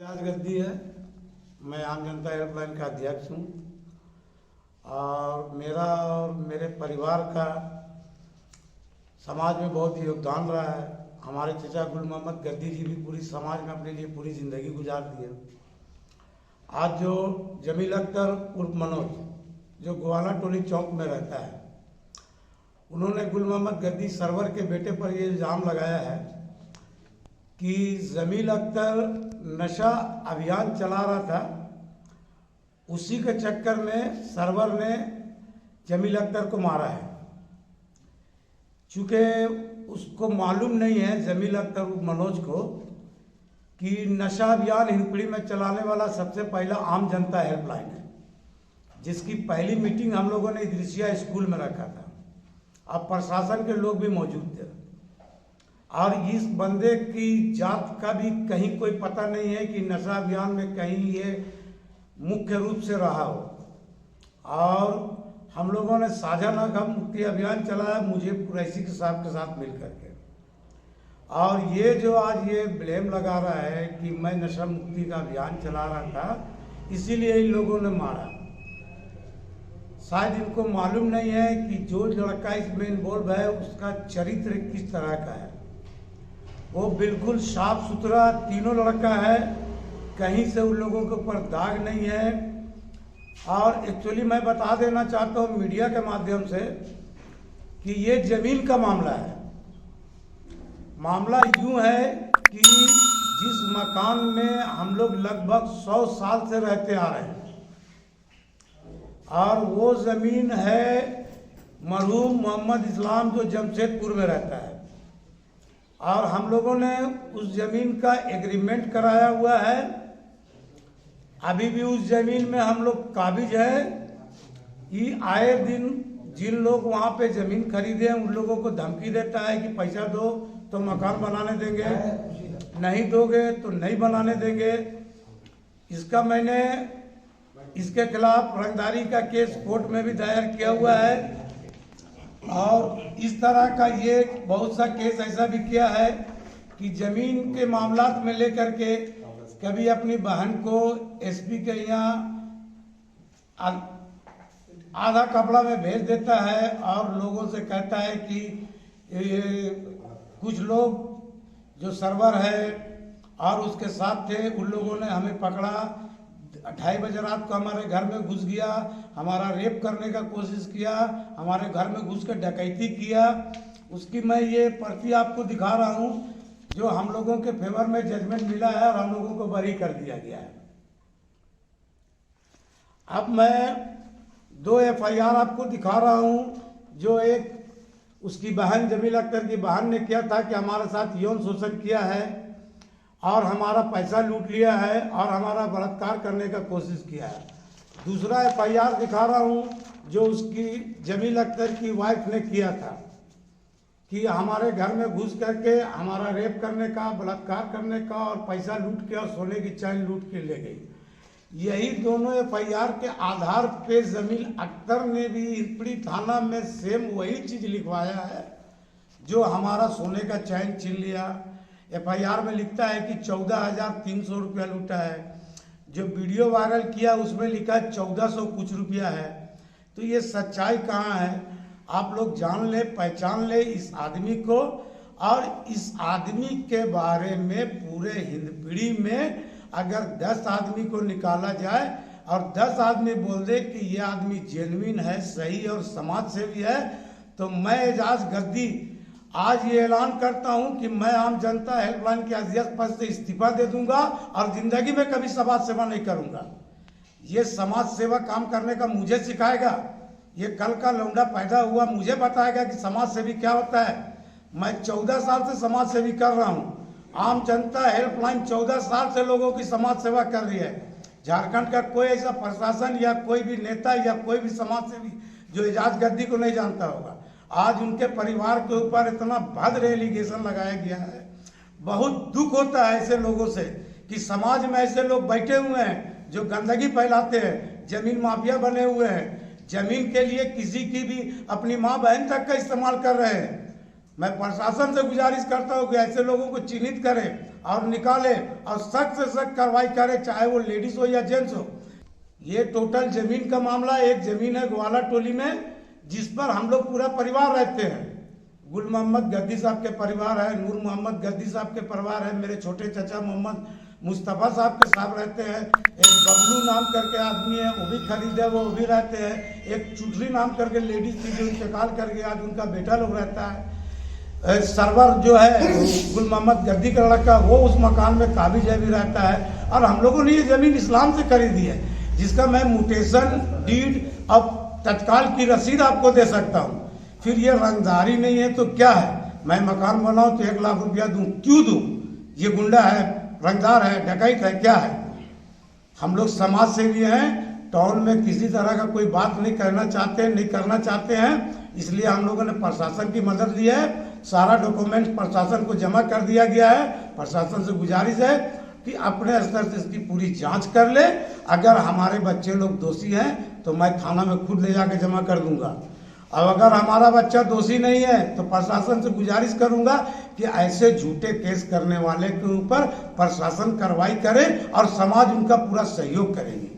एजाज गद्दी है। मैं आम जनता हेल्पलाइन का अध्यक्ष हूँ और मेरा और मेरे परिवार का समाज में बहुत योगदान रहा है। हमारे चचा गुल मोहम्मद गद्दी जी भी पूरी समाज में अपने लिए पूरी ज़िंदगी गुजार दी है। आज जो जमील अख्तर उर्फ मनोज जो ग्वाला टोली चौक में रहता है, उन्होंने गुल मोहम्मद गद्दी सरवर के बेटे पर ये इल्ज़ाम लगाया है कि जमील अख्तर नशा अभियान चला रहा था, उसी के चक्कर में सरवर ने जमील अख्तर को मारा है। चूँकि उसको मालूम नहीं है जमील अख्तर मनोज को कि नशा अभियान हिंदपीढ़ी में चलाने वाला सबसे पहला आम जनता हेल्पलाइन है, जिसकी पहली मीटिंग हम लोगों ने इदरिसिया स्कूल में रखा था। अब प्रशासन के लोग भी मौजूद थे और इस बंदे की जात का भी कहीं कोई पता नहीं है कि नशा अभियान में कहीं ये मुख्य रूप से रहा हो। और हम लोगों ने साझा नशा मुक्ति अभियान चलाया मुझे कुरैशी के साथ मिल करके, और ये जो आज ये ब्लेम लगा रहा है कि मैं नशा मुक्ति का अभियान चला रहा था, इसीलिए इन लोगों ने मारा। शायद इनको मालूम नहीं है कि जो लड़का इसमें इन्वॉल्व है उसका चरित्र किस तरह का है। वो बिल्कुल साफ सुथरा तीनों लड़का है, कहीं से उन लोगों के ऊपर दाग नहीं है। और एक्चुअली मैं बता देना चाहता हूँ मीडिया के माध्यम से कि ये जमीन का मामला है। मामला यूँ है कि जिस मकान में हम लोग लगभग 100 साल से रहते आ रहे हैं, और वो ज़मीन है मरहूम मोहम्मद इस्लाम जो जमशेदपुर में रहता है, और हम लोगों ने उस ज़मीन का एग्रीमेंट कराया हुआ है। अभी भी उस ज़मीन में हम लोग काबिज है कि आए दिन जिन लोग वहाँ पे ज़मीन खरीदे हैं उन लोगों को धमकी देता है कि पैसा दो तो मकान बनाने देंगे, नहीं दोगे तो नहीं बनाने देंगे। इसका मैंने इसके खिलाफ रंगदारी का केस कोर्ट में भी दायर किया हुआ है, और इस तरह का ये बहुत सा केस ऐसा भी किया है कि ज़मीन के मामलात में लेकर के कभी अपनी बहन को एसपी के यहाँ आधा कपड़ा में भेज देता है और लोगों से कहता है कि कुछ लोग जो सर्वर है और उसके साथ थे उन लोगों ने हमें पकड़ा, 2:30 बजे रात को हमारे घर में घुस गया, हमारा रेप करने का कोशिश किया, हमारे घर में घुस कर डकैती किया। उसकी मैं ये पर्ची आपको दिखा रहा हूँ जो हम लोगों के फेवर में जजमेंट मिला है और हम लोगों को बरी कर दिया गया है। अब मैं 2 FIR आपको दिखा रहा हूँ। जो एक उसकी बहन जमील अख्तर की बहन ने किया था कि हमारे साथ यौन शोषण किया है और हमारा पैसा लूट लिया है और हमारा बलात्कार करने का कोशिश किया है। दूसरा FIR दिखा रहा हूँ जो उसकी जमील अख्तर की वाइफ ने किया था कि हमारे घर में घुस करके हमारा रेप करने का, बलात्कार करने का और पैसा लूट के और सोने की चैन लूट के ले गई। यही दोनों FIR के आधार पे जमील अख्तर ने भी हिंदपीढ़ी थाना में सेम वही चीज़ लिखवाया है जो हमारा सोने का चैन छीन लिया। FIR में लिखता है कि 14,300 रुपया लूटा है, जो वीडियो वायरल किया उसमें लिखा 1,400 कुछ रुपया है। तो ये सच्चाई कहाँ है? आप लोग जान ले, पहचान ले इस आदमी को, और इस आदमी के बारे में पूरे हिंदपीढ़ी में अगर 10 आदमी को निकाला जाए और 10 आदमी बोल दे कि ये आदमी जेन्युइन है, सही और समाज सेवी है, तो मैं एजाज गद्दी आज ये ऐलान करता हूं कि मैं आम जनता हेल्पलाइन के अध्यक्ष पद से इस्तीफा दे दूंगा और जिंदगी में कभी समाज सेवा नहीं करूंगा। ये समाज सेवा काम करने का मुझे सिखाएगा, ये कल का लौंडा पैदा हुआ मुझे बताएगा कि समाज सेवी क्या होता है। मैं 14 साल से समाज सेवी कर रहा हूँ। आम जनता हेल्पलाइन 14 साल से लोगों की समाज सेवा कर रही है। झारखंड का कोई ऐसा प्रशासन या कोई भी नेता या कोई भी समाज सेवी जो एजाज गद्दी को नहीं जानता होगा। आज उनके परिवार के ऊपर इतना भद्र एलिगेशन लगाया गया है। बहुत दुख होता है ऐसे लोगों से कि समाज में ऐसे लोग बैठे हुए हैं जो गंदगी फैलाते हैं, जमीन माफिया बने हुए हैं, जमीन के लिए किसी की भी अपनी माँ बहन तक का इस्तेमाल कर रहे हैं। मैं प्रशासन से गुजारिश करता हूँ कि ऐसे लोगों को चिन्हित करे और निकाले और सख्त से सख्त कार्रवाई करे, चाहे वो लेडीज हो या जेंट्स हो। ये टोटल जमीन का मामला, एक जमीन है ग्वाला टोली में जिस पर हम लोग पूरा परिवार रहते हैं। गुल मोहम्मद गद्दी साहब के परिवार है, नूर मोहम्मद गद्दी साहब के परिवार है, मेरे छोटे चाचा मोहम्मद मुस्तफ़ा साहब के साथ रहते हैं, एक बबलू नाम करके आदमी है वो भी खरीदे वो भी रहते हैं, एक चुटरी नाम करके लेडीज थी जो इंतकाल कर गया, आज उनका बेटा लोग रहता है, सरवर जो है गुल मोहम्मद गद्दी का लड़का वो उस मकान में काबिज भी रहता है। और हम लोगों ने ये ज़मीन इस्लाम से खरीदी है जिसका मैं म्यूटेशन डीड अब तत्काल की रसीद आपको दे सकता हूँ। फिर ये रंगदारी नहीं है तो क्या है, मैं मकान बनाऊँ तो 1 लाख रुपया दूँ, क्यों दूँ? ये गुंडा है, रंगदार है, डकैत है, क्या है? हम लोग समाज सेवी हैं, टाउन में किसी तरह का कोई बात नहीं करना चाहते हैं, इसलिए हम लोगों ने प्रशासन की मदद ली है। सारा डॉक्यूमेंट प्रशासन को जमा कर दिया गया है। प्रशासन से गुजारिश है कि अपने स्तर से इसकी पूरी जांच कर ले। अगर हमारे बच्चे लोग दोषी हैं तो मैं थाना में खुद ले जाके जमा कर दूंगा। अब अगर हमारा बच्चा दोषी नहीं है तो प्रशासन से गुजारिश करूंगा कि ऐसे झूठे केस करने वाले के ऊपर प्रशासन कार्रवाई करे और समाज उनका पूरा सहयोग करेगी।